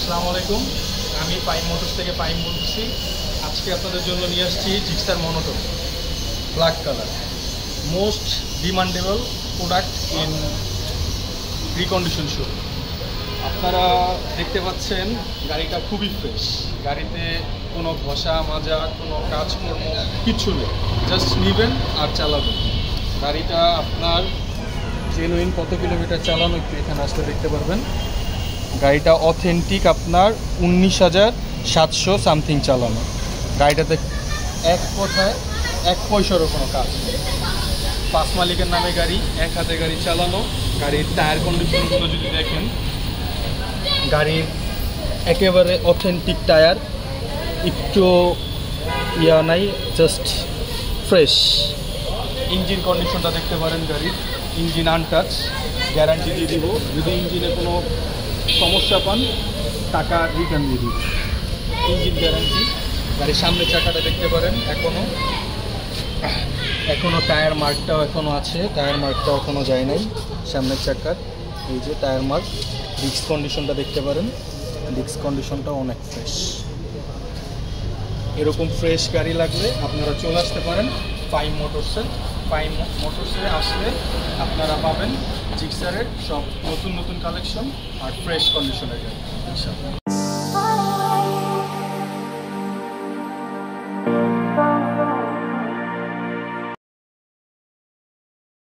আসসালামু আলাইকুম। আমি পাইম মোটরস থেকে পাইম বলতেছি। আজকে আপনাদের জন্য নিয়ে আসছি Gixxer monotone black colour, most demandable product in recondition show. আপনারা দেখতে পাচ্ছেন গাড়িটা খুবই ফ্রেশ, গাড়িতে কোনো ঘষা মাজা কোনো কাজকর্ম কিচ্ছু নেই, জাস্ট নেবেন আর চালাবেন। গাড়িটা আপনার জেনুইন কত কিলোমিটার চালানো একটু এখানে আসলে দেখতে পারবেন। গাড়িটা অথেন্টিক আপনার 19,700 সামথিং চালানো। গাড়িটাতে এক কথায় এক পয়সারও কোনো কাজ নেই। 5 মালিকের নামে গাড়ি, এক হাতে গাড়ি চালানো। গাড়ির টায়ার কন্ডিশনগুলো যদি দেখেন, গাড়ির একেবারে অথেন্টিক টায়ার, একটু ইয়া নাই, জাস্ট ফ্রেশ। ইঞ্জিন কন্ডিশনটা দেখতে পারেন, গাড়ির ইঞ্জিন আনটাচ, গ্যারান্টি দিয়ে দিব। যদি ইঞ্জিনে কোনো সমস্যা পান টাকা রিটার্ন দিয়ে দিব, ইঞ্জিন গ্যারান্টি। গাড়ির সামনের চাকাটা দেখতে পারেন, এখনও টায়ার মার্কটাও এখনও আছে, টায়ার মার্কটাও এখনও যায় নাই সামনের চাকার। এই যে টায়ার মার্ক। ডিস্ক কন্ডিশনটা দেখতে পারেন, ডিস্ক কন্ডিশনটাও অনেক ফ্রেশ। এরকম ফ্রেশ গাড়ি লাগলে আপনারা চলে আসতে পারেন পাইম মোটরসে। পাইম মোটরসে আসলে আপনারা পাবেন জিক্সারের সব নতুন নতুন কালেকশন আর ফ্রেশ কন্ডিশনের গাড়ি ইনশাআল্লাহ।